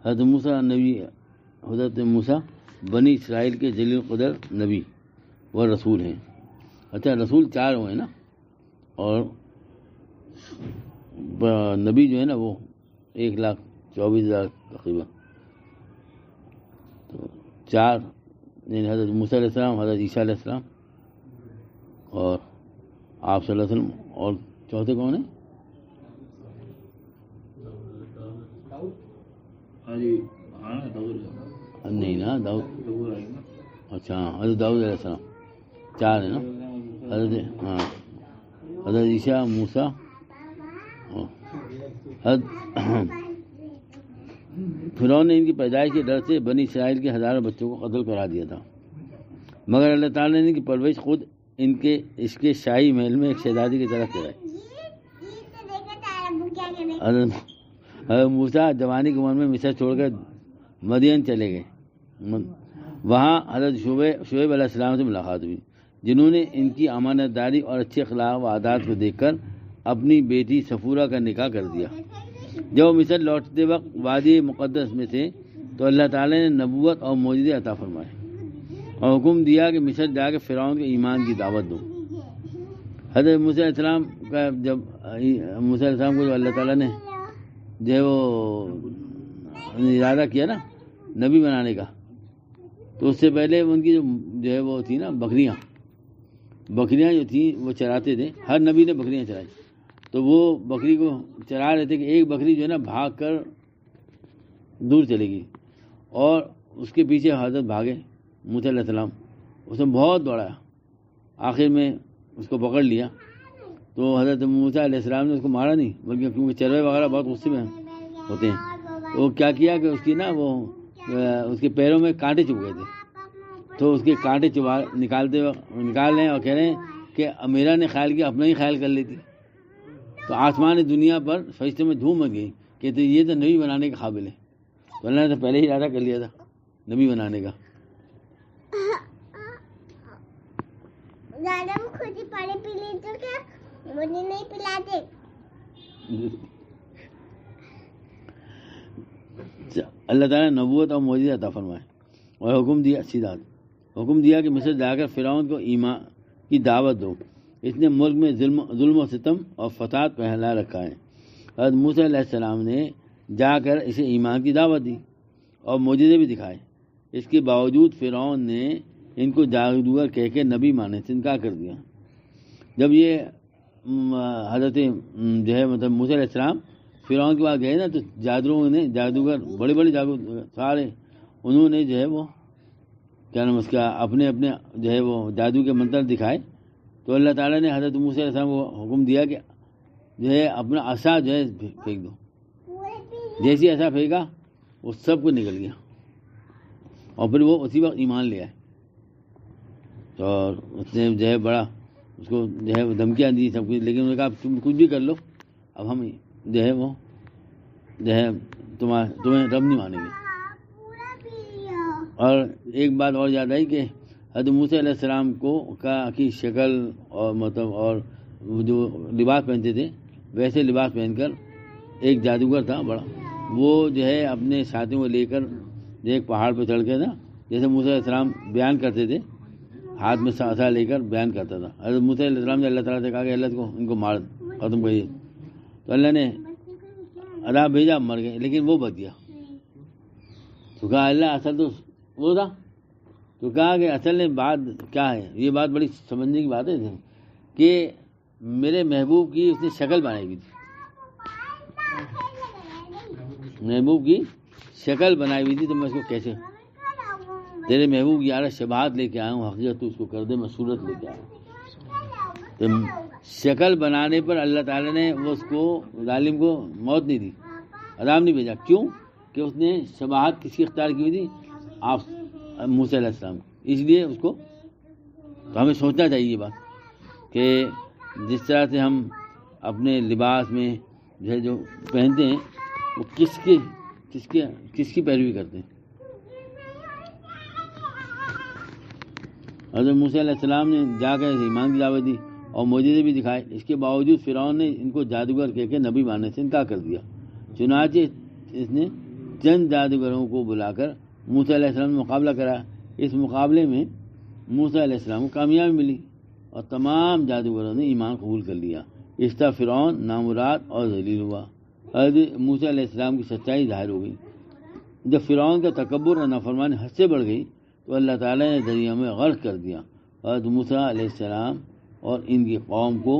حضرت موسیٰ نبی، حضرت موسیٰ بنی اسرائیل کے جلیل القدر نبی و رسول ہیں. اچھا رسول 4 ہوئے نا، اور نبی جو ہے نا وہ 1,24,000 تقریباً. تو 4 یعنی حضرت موسیٰ علیہ السلام، حضرت عیسیٰ علیہ السلام اور آپ صلی اللہ علیہ وسلم. اور چوتھے کون ہیں؟ نہیں نا داؤد. اچھا حضرت داؤد علیہ السلام 4 ہے نا. حضرت عیسیٰ، موسیٰ، فرعون نے ان کی پیدائش کے ڈر سے بنی اسرائیل کے ہزاروں بچوں کو قتل کرا دیا تھا، مگر اللہ تعالیٰ نے ان کی پرورش خود اس کے شاہی محل میں ایک شہزادی کی طرف کرائی. حضرت موسیٰ جوانی کی عمر میں مصر چھوڑ کر مدین چلے گئے. وہاں حضرت شعیب علیہ السلام سے ملاقات ہوئی، جنہوں نے ان کی امانت داری اور اچھے اخلاق و عادات کو دیکھ کر اپنی بیٹی صفورہ کا نکاح کر دیا. جب وہ مصر لوٹتے وقت وادی مقدس میں تھے تو اللہ تعالی نے نبوت اور معجزے عطا فرمائے اور حکم دیا کہ مصر جا کے فرعون کے ایمان کی دعوت دو. حضرت موسیٰ علیہ السلام کا جب موسیٰ علیہ السلام کو جو اللہ تعالیٰ نے جو ہے وہ ارادہ کیا نا نبی بنانے کا، تو اس سے پہلے ان کی جو ہے وہ تھی نا بکریاں جو تھیں وہ چراتے تھے. ہر نبی نے بکریاں چرائی، تو وہ بکری کو چرا رہے تھے کہ ایک بکری جو ہے نا بھاگ کر دور چلے گی، اور اس کے پیچھے حضرت بھاگے موسیٰ علیہ السلام. اس نے بہت دوڑایا، آخر میں اس کو پکڑ لیا. تو حضرت موسیٰ علیہ السلام نے اس کو مارا نہیں، بلکہ کیونکہ چروے وغیرہ بہت غصے میں ہوتے ہیں، وہ کیا کیا کہ اس کی نا وہ اس کے پیروں میں کانٹے چبھ گئے تھے، تو اس کے کانٹے نکال رہے ہیں اور کہہ رہے ہیں کہ میرا نے خیال کیا اپنا ہی خیال کر لیتی. تو آسمان دنیا پر فرشتوں میں دھوم مچ گئی کہ یہ تو نبی بنانے کے قابل ہے. تو اللہ نے تو پہلے ہی ارادہ کر لیا تھا نبی بنانے کا. خود ہی پانی پی لی تو کیا مجھے نہیں پلاتے. اللہ تعالیٰ نے نبوت اور معجزے عطا فرمائے اور حکم دیا کہ مصر جا کر فرعون کو ایمان کی دعوت دو. اس نے ملک میں ظلم و ستم اور فساد پھیلا رکھا ہے. حضرت موسیٰ علیہ السلام نے جا کر اسے ایمان کی دعوت دی اور معجزے بھی دکھائے. اس کے باوجود فرعون نے ان کو جادوگر کہہ کے نبی ماننے سے انکار کر دیا. جب یہ حضرت جو ہے مطلب موسیٰ علیہ السلام فرعون کے پاس گئے نا، تو جادوگر بڑے جادوگر سارے انہوں نے جو ہے وہ کیا نام اس کا اپنے جو ہے وہ جادو کے منتر دکھائے. تو اللہ تعالیٰ نے حضرت موسیٰ علیہ السلام کو حکم دیا کہ جو ہے اپنا عصا جو ہے پھینک دو. جیسی عصا پھینکا وہ سب کو نکل گیا، اور پھر وہ اسی وقت ایمان لے آئے. اور اس نے جو ہے بڑا اس کو جو ہے دھمکیاں دی سب کچھ، لیکن انہوں نے کہا تم کچھ بھی کر لو، اب ہم جو ہے وہ جو ہے تمہیں رب نہیں مانیں گے. اور ایک بات اور یاد آئی کہ حضرت موسیٰ علیہ السلام کی شکل اور مطلب اور جو لباس پہنتے تھے ویسے لباس پہن کر ایک جادوگر تھا بڑا، وہ جو ہے اپنے ساتھیوں کو لے کر جو ایک پہاڑ پہ چڑھ کے نا، جیسے موسیٰ علیہ السلام بیان کرتے تھے ہاتھ میں عصا لے کر بیان کرتا تھا. حضرت موسیٰ علیہ السلام نے اللہ تعالیٰ سے کہا کہ اللہ کو ان کو مار ختم کریے. تو اللہ نے عذاب بھیجا، مر گئے، لیکن وہ بچ گیا. تو کہا اللہ اصل تو وہ تھا. تو کہا کہ اصل میں بات کیا ہے، یہ بات بڑی سمجھنے کی بات ہے کہ میرے محبوب کی اس نے شکل بنائی ہوئی تھی، محبوب کی شکل بنائی ہوئی تھی. تو میں اس کو کیسے تیرے محبوب کی یار شباہت لے کے آیا ہوں، حقیقت تو اس کو کر دے، میں صورت لے کے آیا ہوں. تو شکل بنانے پر اللہ تعالیٰ نے وہ اس کو ظالم کو موت نہیں دی، عذاب نہیں بھیجا. کیوں کہ اس نے شباہت کس کی اختیار کی ہوئی تھی؟ آپ موسیٰ علیہ السلام. اس لیے اس کو تو ہمیں سوچنا چاہیے یہ بات کہ جس طرح سے ہم اپنے لباس میں جو پہنتے ہیں وہ کس کی پیروی کرتے ہیں. حضرت موسیٰ علیہ السلام نے جا کر ایمان کی دعوت دی اور معجزے بھی دکھائے. اس کے باوجود فرعون نے ان کو جادوگر کہہ کے نبی ماننے سے انکار کر دیا. چنانچہ اس نے چند جادوگروں کو بلا کر موسیٰ علیہ السلام نے مقابلہ کرا. اس مقابلے میں موسیٰ علیہ السلام کو کامیابی ملی اور تمام جادوگروں نے ایمان قبول کر لیا. اس طرح فرعون نامراد اور ذلیل ہوا. حضرت موسیٰ علیہ السلام کی سچائی ظاہر ہو گئی. جب فرعون کا تکبر اور نافرمانی حد سے بڑھ گئی تو اللہ تعالیٰ نے دریا میں غرق کر دیا. حضرت موسیٰ علیہ السلام اور ان کی قوم کو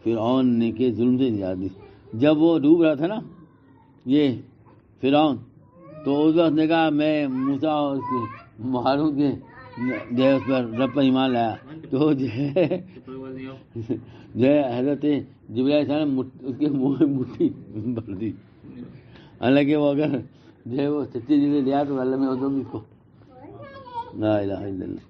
فرعون نے کے ظلم سے نجات دی. جب وہ ڈوب رہا تھا نا یہ فرعون، تو اس وقت نے کہا میں موسیٰ اور اس کے مہاروں کے جو ہے اس پر رب پر ایمان لایا. تو جو ہے حضرت جبرائیل علیہ السلام نے اس کے منہ میں مٹھی بھر دی. حالانکہ وہ اگر جو ہے وہ سچی چیزیں لیا تو اللہ میں ادھر بھی کو لا الہ الا اللہ.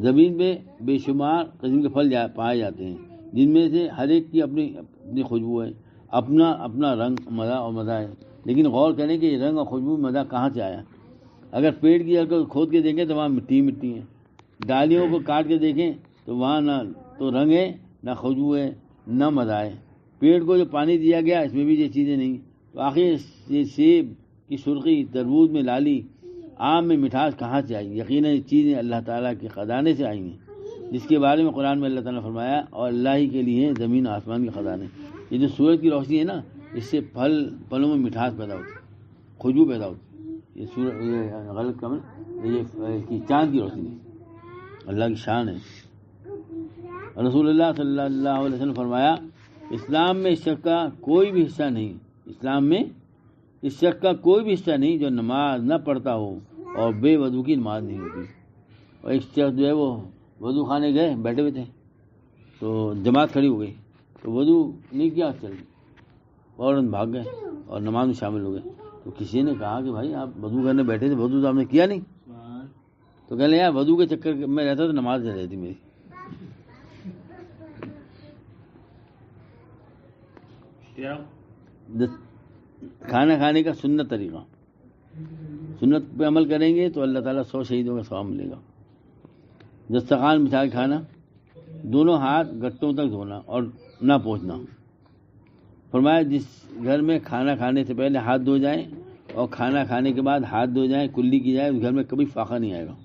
زمین پہ بے شمار قسم کے پھل پائے جاتے ہیں جن میں سے ہر ایک کی اپنی اپنی خوشبو ہے، اپنا اپنا رنگ مزہ اور مزہ ہے. لیکن غور کریں کہ یہ رنگ اور خوشبو مزہ کہاں سے آیا. اگر پیڑ کی جڑ کو کھود کے دیکھیں تو وہاں مٹی مٹی ہے. ڈالیوں کو کاٹ کے دیکھیں تو وہاں نہ تو رنگ ہے، نہ خوشبو ہے، نہ مزہ ہے. پیڑ کو جو پانی دیا گیا اس میں بھی یہ چیزیں نہیں. تو آخر یہ سیب کی سرخی، تربوز میں لالی، آم میں مٹھاس کہاں سے آئی؟ یقیناً یہ چیزیں اللہ تعالیٰ کے خزانے سے آئی ہیں، جس کے بارے میں قرآن میں اللہ تعالیٰ نے فرمایا اور اللہ ہی کے لیے زمین آسمان کے خزانے. یہ جو سورج کی روشنی ہے نا، اس سے پھلوں میں مٹھاس پیدا ہوتی، خوشبو پیدا ہوتی. یہ سورج یہ غلط کم یہ چاند کی روشنی اللہ کی شان ہے. رسول اللہ صلی اللہ علیہ وسلم نے فرمایا اسلام میں اس شخص کا کوئی بھی حصہ نہیں، اسلام میں اس شخص کا کوئی بھی حصہ نہیں جو نماز نہ پڑھتا ہو اور بے وضو کی نماز نہیں ہوتی. اور ایک شخص جو ہے وہ وضو خانے گئے، بیٹھے ہوئے تھے تو جماعت کھڑی ہو گئی تو وضو نہیں کیا، چل فوراً بھاگ گئے اور نماز میں شامل ہو گئے. تو کسی نے کہا کہ بھائی آپ وضو کرنے بیٹھے تھے، وضو تو آپ نے کیا نہیں. تو کہہ لیں یار وضو کے چکر میں رہتا تو نماز نہیں رہتی میری. کھانا کھانے کا سنت طریقہ، سنت پہ عمل کریں گے تو اللہ تعالیٰ 100 شہیدوں کا ثواب ملے گا. دسترخوان بچھا کے کھانا، دونوں ہاتھ گٹوں تک دھونا اور نہ پہنچنا. فرمایا جس گھر میں کھانا کھانے سے پہلے ہاتھ دھو جائیں اور کھانا کھانے کے بعد ہاتھ دھو جائیں، کلی کی جائے، اس گھر میں کبھی فاقہ نہیں آئے گا.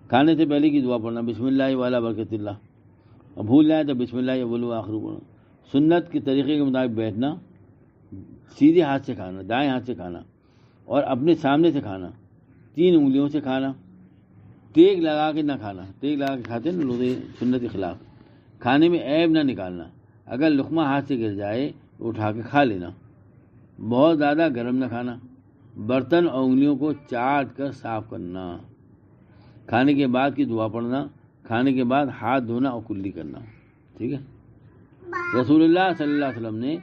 کھانے سے پہلے کی دعا پڑھنا بسم اللہ والا برکت اللہ، اور بھول جائیں تو بسم اللہ اول و آخر پڑھنا. سنت کے طریقے کے مطابق بیٹھنا، سیدھے ہاتھ سے کھانا، دائیں ہاتھ سے کھانا اور اپنے سامنے سے کھانا، 3 انگلیوں سے کھانا، ٹیک لگا کے نہ کھانا. ٹیک لگا کے کھاتے ہیں نا لوگ، سنت کے خلاف. کھانے میں عیب نہ نکالنا، اگر لقمہ ہاتھ سے گر جائے تو اٹھا کے کھا لینا. بہت زیادہ گرم نہ کھانا، برتن اور انگلیوں کو چاٹ کر صاف کرنا. کھانے کے بعد کی دعا پڑھنا، کھانے کے بعد ہاتھ دھونا اور کلی کرنا. ٹھیک ہے. رسول اللہ صلی اللہ علیہ وسلم نے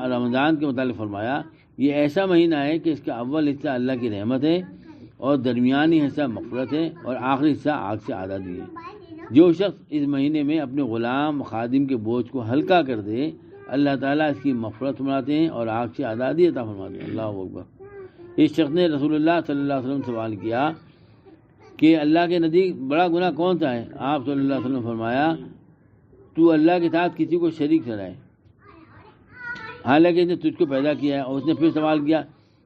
رمضان کے متعلق فرمایا یہ ایسا مہینہ ہے کہ اس کا اول حصہ اللہ کی رحمت ہے اور درمیانی حصہ مغفرت ہے اور آخری حصہ آگ سے آزادی ہے. جو شخص اس مہینے میں اپنے غلام خادم کے بوجھ کو ہلکا کر دے اللہ تعالیٰ اس کی مغفرت فرماتے ہیں اور آگ سے آزادی عطا فرماتے ہیں. اللہ اکبر. اس شخص نے رسول اللہ صلی اللہ علیہ وسلم سے سوال کیا کہ اللہ کے نزدیک بڑا گناہ کون سا ہے؟ آپ صلی اللہ علیہ وسلم نے فرمایا تو اللہ کے ساتھ کسی کو شریک ٹھہرائے حالانکہ اس نے تجھ کو پیدا کیا ہے. اور اس نے پھر سوال کیا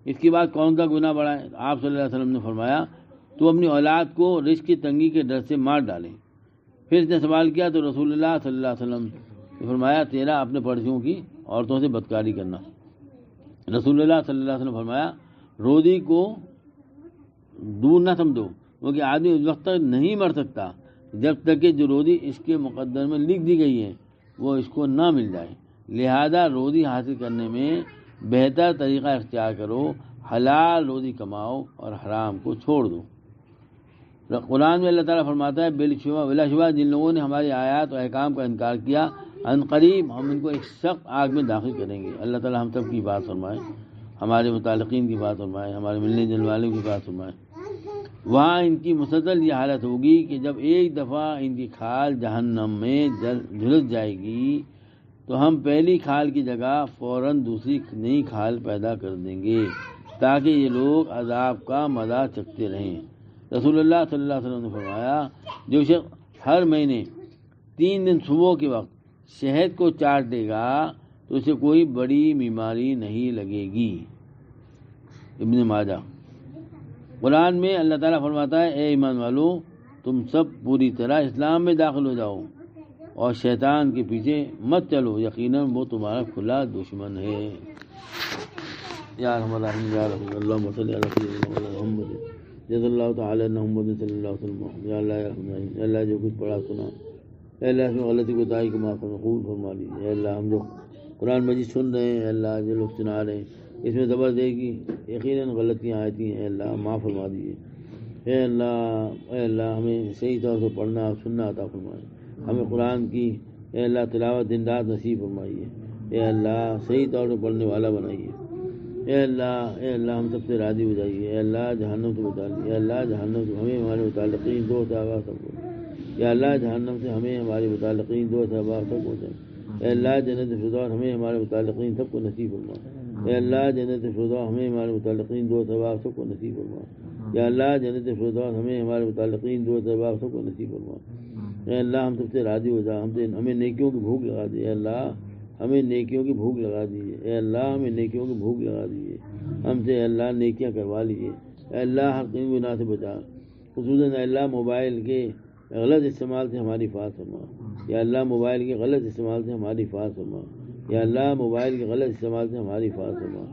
اس کے بعد کون سا گناہ بڑا ہے؟ آپ صلی اللہ علیہ وسلم نے فرمایا تو اپنی اولاد کو رزق کی تنگی کے ڈر سے مار ڈالے. پھر اس نے سوال کیا تو رسول اللہ صلی اللہ علیہ وسلم نے فرمایا تیرا اپنے پڑوسیوں کی عورتوں سے بدکاری کرنا. رسول اللہ صلی اللہ علیہ وسلم نے فرمایا روزی کو دور نہ سمجھو کیونکہ آدمی اس وقت تک نہیں مر سکتا جب تک کہ جو روزی اس کے مقدر میں لکھ دی گئی ہے وہ اس کو نہ مل جائے. لہذا روزی حاصل کرنے میں بہتر طریقہ اختیار کرو، حلال روزی کماؤ اور حرام کو چھوڑ دو. قرآن میں اللہ تعالیٰ فرماتا ہے بلا شبہ جن لوگوں نے ہماری آیات اور احکام کا انکار کیا ان قریب ہم ان کو ایک سخت آگ میں داخل کریں گے. اللہ تعالیٰ ہم سب کی بات فرمائے، ہمارے متعلقین کی بات فرمائے، ہمارے ملنے جلنے والوں کی بات فرمائے. وہاں ان کی مسلسل یہ حالت ہوگی کہ جب ایک دفعہ ان کی کھال جہنم میں جھلس جائے گی تو ہم پہلی کھال کی جگہ فوراً دوسری نئی کھال پیدا کر دیں گے تاکہ یہ لوگ عذاب کا مزہ چکھتے رہیں. رسول اللہ صلی اللہ علیہ وسلم نے فرمایا جو شخص ہر مہینے 3 دن صبح کے وقت شہد کو چاٹ دے گا تو اسے کوئی بڑی بیماری نہیں لگے گی. ابن ماجہ۔ قرآن میں اللہ تعالیٰ فرماتا ہے اے ایمان والو تم سب پوری طرح اسلام میں داخل ہو جاؤ اور شیطان کے پیچھے مت چلو، یقیناً وہ تمہارا کھلا دشمن ہے۔ یا رحمۃ اللہ یا رحمۃ اللہ صلی اللہ علیہ محمد جزا اللہ تعالیٰ محمد صلی اللہ علیہ وسلم۔ یا اللہ یا رحمۃ اللہ، یا اللہ جو کچھ پڑھا سنا اے اللہ اس میں غلطی کوتاہی کو معاف فرما لیجیے۔ اے اللہ ہم جو قرآن مجید سن رہے ہیں، اے اللہ جو لوگ سنا رہے ہیں اس میں زبردستی یقیناً غلطیاں آتی ہیں، اے اللہ معاف فرما دیجیے۔ اے اللہ ہمیں صحیح طور سے پڑھنا اور سننا عطا فرمائے، ہمیں قرآن کی اے اللہ تلاوت دن رات نصیب فرمائیے۔ اے اللہ صحیح طور سے پڑھنے والا بنائیے۔ اے اللہ ہم سب سے راضی ہو جائیے۔ اے اللہ جہنم سے بچا لیجیے۔ اے اللہ جہنم سے ہمیں ہمارے متعلقین دوست احباب سب کو، یا اللہ جہنم سے ہمیں ہمارے متعلقین دوست احباب سب کو دیں۔ اے اللہ جنت فردوس ہمیں ہمارے متعلقین سب کو نصیب فرما۔ اے اللہ جنت فردوس ہمیں ہمارے متعلقین دوست احباب سب کو نصیب فرما۔ یا اللہ جنت فردوس ہمیں ہمارے متعلقین دوست احباب سب کو نصیب فرما۔ اے اللہ ہم سب سے راضی ہو جا، ہمیں نیکیوں کی بھوک لگا دے۔ اے اللہ ہمیں نیکیوں کی بھوک لگا دیجیے۔ اے اللہ ہمیں نیکیوں کی بھوک لگا دیجیے، ہم سے اے اللہ نیکیاں کروا لیجیے۔ اے اللہ ہر قسم گناہ سے بچا، خصوصاً اے اللہ موبائل کے غلط استعمال سے ہماری حفاظت فرما۔ یا اللہ موبائل کے غلط استعمال سے ہماری حفاظت فرما۔ یا اللہ موبائل کے غلط استعمال سے ہماری حفاظت فرما۔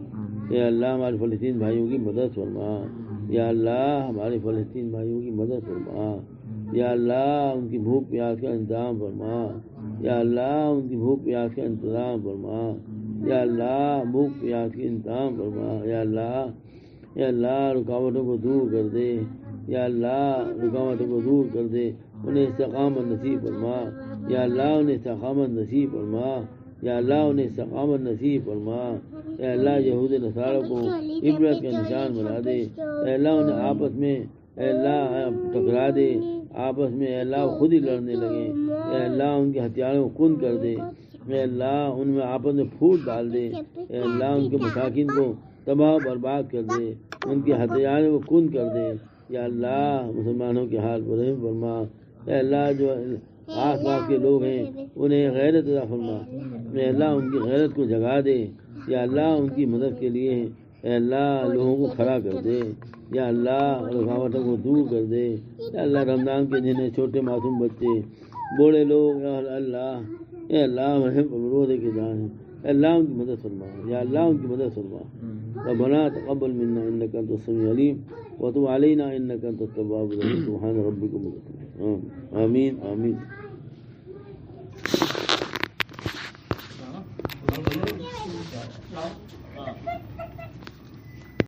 یا اللہ ہمارے فلسطین بھائیوں کی مدد فرما۔ یا اللہ ہمارے فلسطین بھائیوں کی مدد فرما۔ یا اللہ ان کی بھوک پیاس کا انتظام فرما۔ یا اللہ ان کی بھوک پیاس کا انتظام فرما۔ یا اللہ بھوک پیاس کے انتظام فرما۔ یا اللہ رکاوٹوں کو دور کر دے۔ یا اللہ رکاوٹوں کو دور کر دے، انہیں استقامت نصیب فرما۔ یا اللہ انہیں استقامت نصیب فرما۔ یا اللہ انہیں استقامت نصیب فرما۔ اے اللہ یہود نصارہ کو عبرت کا نشان بنا دے۔ اے اللہ انہیں آپس میں اے اللہ ٹکرا دے، آپس میں اے اللہ خود ہی لڑنے لگے۔ اے اللہ ان کے ہتھیاروں کو کند کر دے۔ اے اللہ ان میں آپس میں پھوٹ ڈال دے۔ اے اللہ ان کے مساکین کو تباہ و برباد کر دے، ان کے ہتھیاروں کو کند کر دے۔ یا اللہ مسلمانوں کے حال پر رحم فرما۔ اے اللہ جو آس پاس کے لوگ ہیں انہیں غیرت عطا فرما۔ اے اللہ ان کی غیرت کو جگا دے۔ یا اللہ ان کی مدد کے لیے اے اللہ لوگوں کو کھڑا کر دے۔ یا اللہ رکاوٹوں کو دور کر دے۔ یا اللہ رمضان کے دن چھوٹے معصوم بچے، بوڑھے لوگ، یا اللہ اے اللہ روزے کے دان ہیں، اے اللہ ان کی مدد فرما۔ یا اللہ ان کی مدد فرما۔ ربنا تقبل منا انك انت السميع العليم وتب علينا انك انت التواب الرحيم سبحان ربك آمين آمين۔